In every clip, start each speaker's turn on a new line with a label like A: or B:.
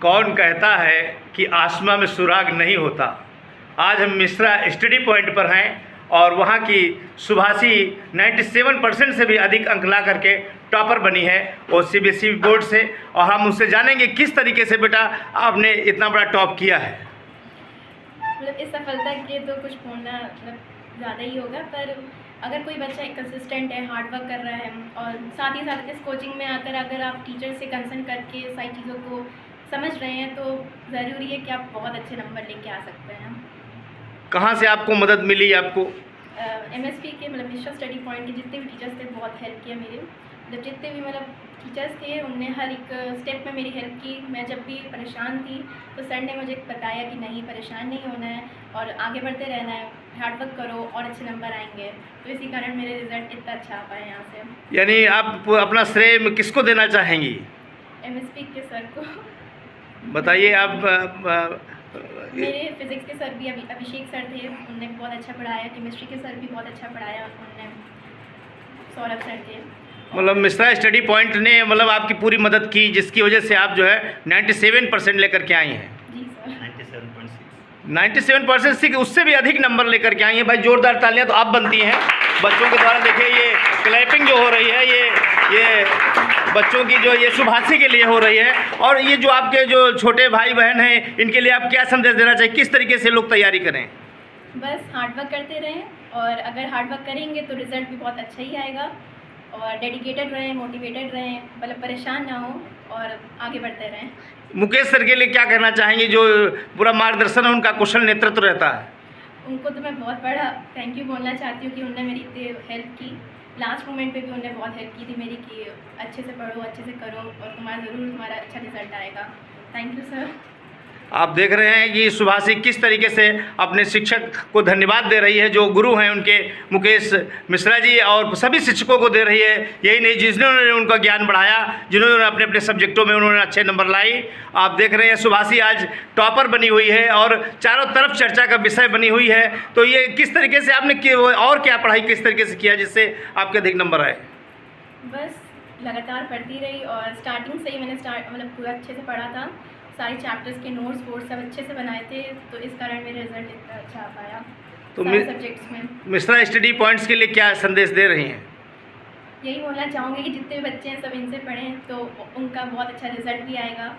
A: कौन कहता है कि आसमां में सुराग नहीं होता। आज हम मिश्रा स्टडी पॉइंट पर हैं और वहाँ की सुभाषी 97% से भी अधिक अंक ला करके टॉपर बनी है और सीबीएसई बोर्ड से। और हम उससे जानेंगे किस तरीके से बेटा आपने इतना बड़ा टॉप किया है।
B: मतलब इस सफलता के लिए तो कुछ बोलना मतलब ज़्यादा ही होगा, पर अगर कोई बच्चा एक कंसिस्टेंट है, हार्ड वर्क कर रहा है और साथ ही साथ इस कोचिंग में आकर अगर आप टीचर से कंसर्न करके सारी चीज़ों को समझ रहे हैं तो ज़रूरी है कि आप बहुत अच्छे नंबर लेके आ सकते हैं।
A: कहाँ से आपको मदद मिली? आपको
B: एमएसपी के मतलब मिश्रा स्टडी पॉइंट के जितने भी टीचर्स थे बहुत हेल्प किया मेरे। मतलब जितने भी मतलब टीचर्स थे उनने हर एक स्टेप में मेरी हेल्प की। मैं जब भी परेशान थी तो सर ने मुझे बताया कि नहीं, परेशान नहीं होना है और आगे बढ़ते रहना है, हार्ड वर्क करो और अच्छे नंबर आएंगे। तो इसी कारण मेरे रिज़ल्ट इतना अच्छा आ पाए यहाँ से।
A: यानी आप अपना श्रेय किसको देना चाहेंगी?
B: एमएसपी के सर को।
A: बताइए आप।
B: मेरे फिज़िक्स के सर भी अभिषेक सर थे, उनने बहुत अच्छा पढ़ाया। केमिस्ट्री के सर भी बहुत अच्छा पढ़ाया उनने, सौरभ सर थे।
A: मतलब मिश्रा स्टडी पॉइंट ने मतलब आपकी पूरी मदद की, जिसकी वजह से आप जो है 97% लेकर के आई हैं।
B: जी सर।
A: 97.6 उससे भी अधिक नंबर लेकर के आई हैं। भाई जोरदार तालियां तो आप बनती हैं बच्चों के द्वारा। देखिए ये क्लैपिंग जो हो रही है ये बच्चों की जो ये शुभाशी के लिए हो रही है। और ये जो आपके जो छोटे भाई बहन हैं इनके लिए आप क्या संदेश देना चाहिए? किस तरीके से लोग तैयारी करें?
B: बस हार्ड वर्क करते रहें और अगर हार्ड वर्क करेंगे तो रिज़ल्ट भी बहुत अच्छा ही आएगा। और डेडिकेटेड रहें, मोटिवेटेड रहें, मतलब परेशान ना हो और आगे बढ़ते रहें।
A: मुकेश सर के लिए क्या कहना चाहेंगे जो पूरा मार्गदर्शन है, उनका कुशल नेतृत्व रहता है?
B: उनको तो मैं बहुत बड़ा थैंक यू बोलना चाहती हूँ कि उन्होंने मेरी इतनी हेल्प की। लास्ट मोमेंट पे भी उन्होंने बहुत हेल्प की थी मेरी कि अच्छे से पढ़ो, अच्छे से करो और तुम्हारा अच्छा रिजल्ट आएगा। Thank you sir.
A: आप देख रहे हैं कि सुभाषी किस तरीके से अपने शिक्षक को धन्यवाद दे रही है, जो गुरु हैं उनके मुकेश मिश्रा जी, और सभी शिक्षकों को दे रही है। यही नहीं, जिन्होंने उनका ज्ञान बढ़ाया, जिन्होंने अपने अपने सब्जेक्टों में उन्होंने अच्छे नंबर लाई। आप देख रहे हैं सुभाषी आज टॉपर बनी हुई है और चारों तरफ चर्चा का विषय बनी हुई है। तो ये किस तरीके से आपने और क्या पढ़ाई किस तरीके से किया जिससे आपके अधिक नंबर आए?
B: बस लगातार पढ़ती रही और स्टार्टिंग से ही मैंने मतलब पूरा अच्छे से पढ़ा था। सारे चैप्टर्स के नोट्स बोर्ड सब अच्छे से बनाए थे, तो इस कारण मेरा रिजल्ट इतना अच्छा आ पाया
A: तो
B: सारे सब्जेक्ट्स में।
A: मिश्रा स्टडी पॉइंट्स के लिए क्या संदेश दे रही हैं?
B: यही बोलना चाहूँगी कि जितने भी बच्चे हैं सब इनसे पढ़ें तो उनका बहुत अच्छा रिजल्ट भी आएगा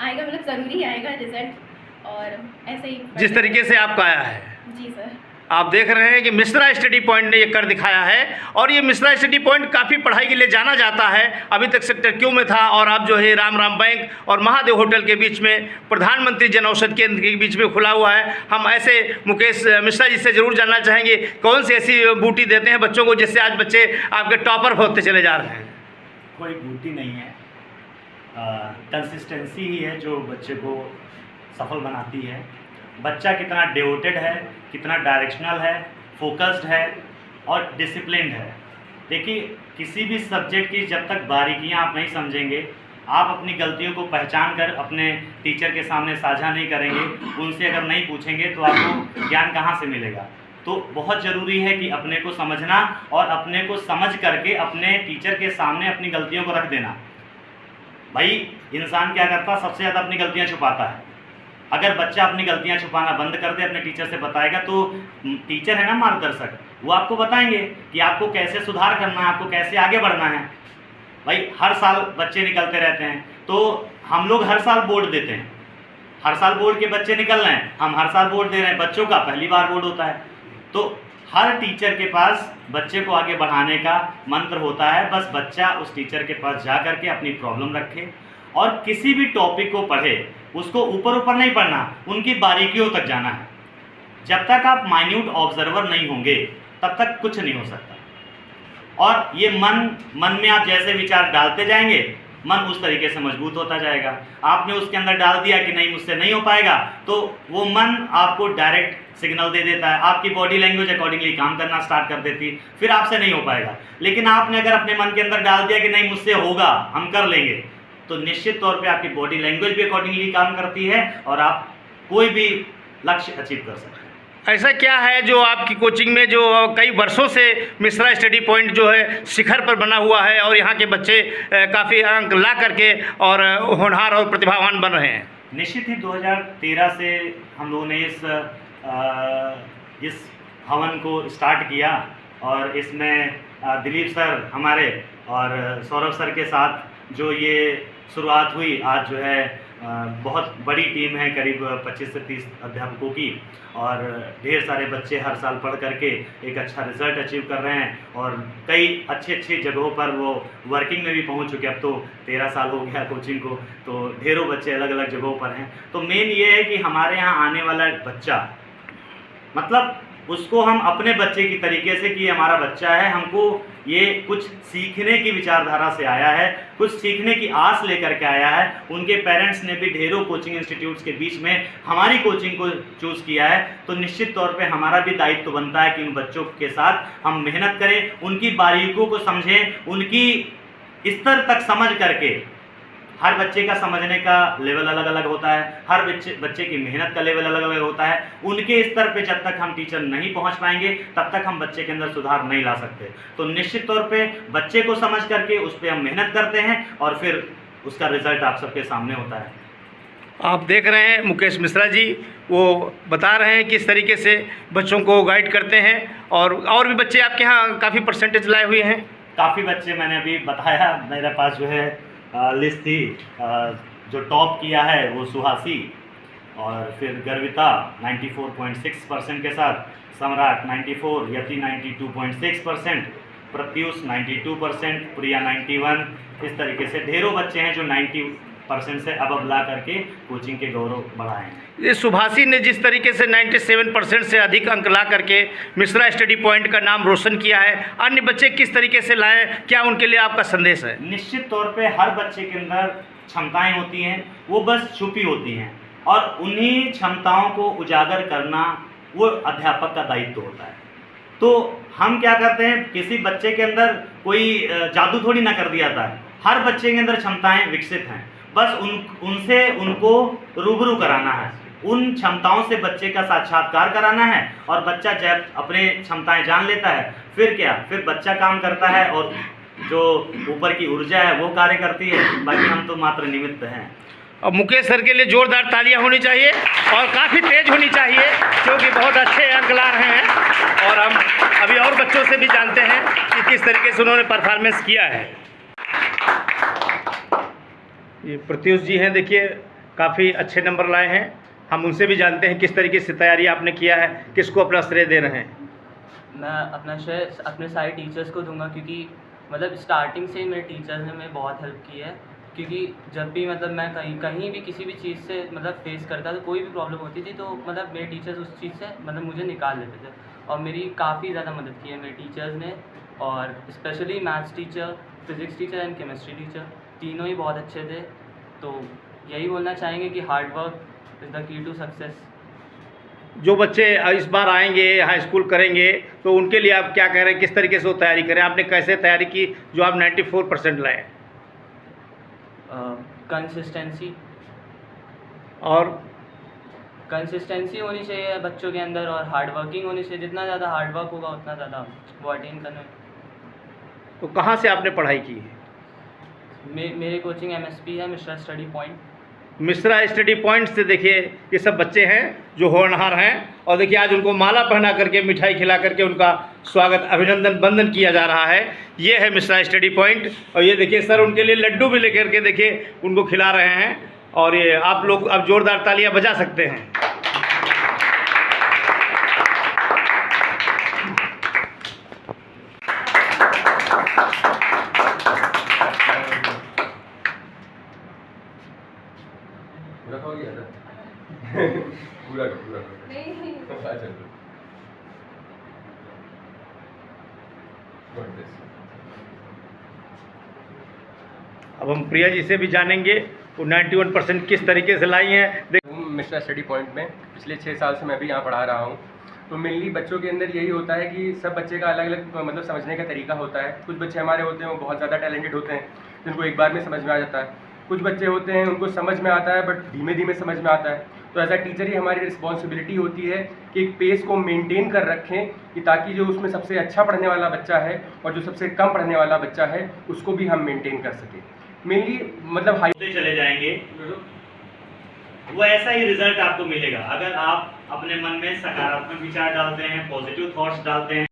B: मतलब ज़रूरी आएगा रिजल्ट। और ऐसे ही
A: जिस तरीके से आपका आया है।
B: जी सर।
A: आप देख रहे हैं कि मिश्रा स्टडी पॉइंट ने ये कर दिखाया है और ये मिश्रा स्टडी पॉइंट काफ़ी पढ़ाई के लिए जाना जाता है। अभी तक सेक्टर क्यू में था और अब जो है राम राम बैंक और महादेव होटल के बीच में प्रधानमंत्री जन औषधि केंद्र के बीच में खुला हुआ है। हम ऐसे मुकेश मिश्रा जी से ज़रूर जानना चाहेंगे कौन सी ऐसी बूटी देते हैं बच्चों को जिससे आज बच्चे आपके टॉपर होते चले जा रहे हैं?
C: कोई बूटी नहीं है, कंसिस्टेंसी ही है जो बच्चे को सफल बनाती है। बच्चा कितना डिवोटेड है, कितना डायरेक्शनल है, फोकस्ड है और डिसिप्लिन्ड है। देखिए किसी भी सब्जेक्ट की जब तक बारीकियां आप नहीं समझेंगे, आप अपनी गलतियों को पहचान कर अपने टीचर के सामने साझा नहीं करेंगे, उनसे अगर नहीं पूछेंगे तो आपको ज्ञान कहाँ से मिलेगा। तो बहुत ज़रूरी है कि अपने को समझना और अपने को समझ करके अपने टीचर के सामने अपनी गलतियों को रख देना। भाई इंसान क्या करता, सबसे ज़्यादा अपनी गलतियाँ छुपाता है। अगर बच्चा अपनी गलतियां छुपाना बंद कर दे, अपने टीचर से बताएगा, तो टीचर है ना मार्गदर्शक, वो आपको बताएंगे कि आपको कैसे सुधार करना है, आपको कैसे आगे बढ़ना है। भाई हर साल बच्चे निकलते रहते हैं, तो हम लोग हर साल बोर्ड देते हैं, हर साल बोर्ड के बच्चे निकल रहे हैं, हम हर साल बोर्ड दे रहे हैं। बच्चों का पहली बार बोर्ड होता है, तो हर टीचर के पास बच्चे को आगे बढ़ाने का मंत्र होता है। बस बच्चा उस टीचर के पास जा करके अपनी प्रॉब्लम रखे और किसी भी टॉपिक को पढ़े, उसको ऊपर ऊपर नहीं पढ़ना, उनकी बारीकियों तक जाना है। जब तक आप माइन्यूट ऑब्जर्वर नहीं होंगे तब तक कुछ नहीं हो सकता। और ये मन में आप जैसे विचार डालते जाएंगे, मन उस तरीके से मजबूत होता जाएगा। आपने उसके अंदर डाल दिया कि नहीं मुझसे नहीं हो पाएगा, तो वो मन आपको डायरेक्ट सिग्नल दे देता है, आपकी बॉडी लैंग्वेज अकॉर्डिंगली काम करना स्टार्ट कर देती, फिर आपसे नहीं हो पाएगा। लेकिन आपने अगर अपने मन के अंदर डाल दिया कि नहीं मुझसे होगा, हम कर लेंगे, तो निश्चित तौर पे आपकी बॉडी लैंग्वेज भी अकॉर्डिंगली काम करती है और आप कोई भी लक्ष्य अचीव कर सकते हैं।
A: ऐसा क्या है जो आपकी कोचिंग में जो कई वर्षों से मिश्रा स्टडी पॉइंट जो है शिखर पर बना हुआ है और यहाँ के बच्चे काफ़ी अंक ला करके और होनहार और प्रतिभावान बन रहे हैं?
C: निश्चित ही 2013 से हम लोगों ने इस हवन को स्टार्ट किया और इसमें दिलीप सर हमारे और सौरभ सर के साथ जो ये शुरुआत हुई, आज जो है बहुत बड़ी टीम है, करीब 25 से 30 अध्यापकों की, और ढेर सारे बच्चे हर साल पढ़ करके एक अच्छा रिज़ल्ट अचीव कर रहे हैं और कई अच्छी जगहों पर वो वर्किंग में भी पहुंच चुके। अब तो 13 साल हो गया कोचिंग को, तो ढेरों बच्चे अलग अलग जगहों पर हैं। तो मेन ये है कि हमारे यहाँ आने वाला बच्चा, मतलब उसको हम अपने बच्चे की तरीके से कि हमारा बच्चा है, हमको ये कुछ सीखने की विचारधारा से आया है, कुछ सीखने की आस लेकर के आया है। उनके पेरेंट्स ने भी ढेरों कोचिंग इंस्टीट्यूट्स के बीच में हमारी कोचिंग को चूज़ किया है, तो निश्चित तौर पे हमारा भी दायित्व बनता है कि उन बच्चों के साथ हम मेहनत करें, उनकी बारीकियों को समझें, उनकी स्तर तक समझ करके। हर बच्चे का समझने का लेवल अलग अलग होता है, हर बच्चे की मेहनत का लेवल अलग अलग होता है। उनके स्तर पे जब तक हम टीचर नहीं पहुंच पाएंगे तब तक हम बच्चे के अंदर सुधार नहीं ला सकते। तो निश्चित तौर पे बच्चे को समझ करके उस पर हम मेहनत करते हैं और फिर उसका रिजल्ट आप सबके सामने होता है।
A: आप देख रहे हैं मुकेश मिश्रा जी, वो बता रहे हैं किस तरीके से बच्चों को गाइड करते हैं। और भी बच्चे आपके यहाँ काफ़ी परसेंटेज लाए हुए हैं?
C: काफ़ी बच्चे, मैंने अभी बताया, मेरे पास जो है लिस्ट थी। जो टॉप किया है वो सुहासी, और फिर गर्विता 94.6% के साथ, सम्राट 94, यति 92.6%, प्रत्युष 92%, प्रिया 91। इस तरीके से ढेरों बच्चे हैं जो 90% से अब ला करके कोचिंग के गौरव बढ़ाए हैं।
A: ये सुभाषी ने जिस तरीके से 97% से अधिक अंक ला करके मिश्रा स्टडी पॉइंट का नाम रोशन किया है, अन्य बच्चे किस तरीके से लाएं, क्या उनके लिए आपका संदेश है?
C: निश्चित तौर पे हर बच्चे के अंदर क्षमताएं होती हैं, वो बस छुपी होती हैं, और उन्हीं क्षमताओं को उजागर करना वो अध्यापक का दायित्व होता है। तो हम क्या करते हैं, किसी बच्चे के अंदर कोई जादू थोड़ी ना कर दिया था। हर बच्चे के अंदर क्षमताएं विकसित हैं, बस उनसे उनको रूबरू कराना है, उन क्षमताओं से बच्चे का साक्षात्कार कराना है, और बच्चा जब अपने क्षमताएं जान लेता है फिर बच्चा काम करता है और जो ऊपर की ऊर्जा है वो कार्य करती है। बाकी हम तो मात्र निमित्त हैं।
A: और मुकेश सर के लिए जोरदार तालियां होनी चाहिए और काफ़ी तेज होनी चाहिए, क्योंकि बहुत अच्छे अंक ला रहे हैं। और हम अभी और बच्चों से भी जानते हैं कि किस तरीके से उन्होंने परफॉर्मेंस किया है। ये प्रत्युष जी हैं, देखिए काफ़ी अच्छे नंबर लाए हैं। हम उनसे भी जानते हैं किस तरीके से तैयारी आपने किया है, किसको अपना श्रेय दे रहे हैं।
D: मैं अपना श्रेय अपने सारे टीचर्स को दूंगा, क्योंकि मतलब स्टार्टिंग से ही मेरे टीचर्स ने मेरी बहुत हेल्प की है। क्योंकि जब भी मतलब मैं कहीं भी किसी भी चीज़ से मतलब फेस करता तो कोई भी प्रॉब्लम होती थी, तो मतलब मेरे टीचर्स उस चीज़ से मतलब मुझे निकाल लेते थे, और मेरी काफ़ी ज़्यादा मदद की है मेरे टीचर्स ने। और specially maths teacher, physics teacher and chemistry teacher, तीनों ही बहुत अच्छे थे। तो यही बोलना चाहेंगे कि hard work is the key to success.
A: जो बच्चे इस बार आएंगे, हाई स्कूल करेंगे, तो उनके लिए आप क्या कह रहे हैं, किस तरीके से वो तैयारी करें? आपने कैसे तैयारी की जो आप 94% लाए?
D: कंसिस्टेंसी होनी चाहिए बच्चों के अंदर, और हार्ड वर्किंग होनी चाहिए। जितना ज़्यादा हार्ड वर्क होगा उतना ज़्यादा वो अटेन करना है।
A: तो कहाँ से आपने पढ़ाई की है?
D: मेरे कोचिंग MSP है, Mishra study point.
A: Mishra study point से देखिए ये सब बच्चे हैं जो होनहार हैं, और देखिए आज उनको माला पहना करके, मिठाई खिला करके उनका स्वागत, अभिनंदन, वंदन किया जा रहा है। ये है मिश्रा स्टडी पॉइंट। और ये देखिए सर उनके लिए लड्डू भी लेकर के देखिए उनको खिला रहे हैं, और ये आप लोग अब जोरदार तालियां बजा सकते हैं।
E: पूरा
A: अब हम प्रिया जी से भी जानेंगे वो 91% किस तरीके से लाई हैं।
E: मिश्रा स्टडी पॉइंट में पिछले 6 साल से मैं भी यहाँ पढ़ा रहा हूँ। तो मेनली बच्चों के अंदर यही होता है कि सब बच्चे का अलग अलग मतलब समझने का तरीका होता है। कुछ बच्चे हमारे होते हैं वो बहुत ज़्यादा टैलेंटेड होते हैं, जिनको एक बार में समझ में आ जाता है। कुछ बच्चे होते हैं उनको समझ में आता है बट धीमे धीमे समझ में आता है। तो एज अ टीचर ही हमारी रिस्पॉन्सिबिलिटी होती है कि एक पेस को मेंटेन कर रखें, कि ताकि जो उसमें सबसे अच्छा पढ़ने वाला बच्चा है और जो सबसे कम पढ़ने वाला बच्चा है उसको भी हम मेंटेन कर सकें। मेनली मतलब हाई
C: चले जाएंगे। वो ऐसा ही रिजल्ट आपको मिलेगा अगर आप अपने मन में सकारात्मक विचार डालते हैं, पॉजिटिव थॉट्स डालते हैं।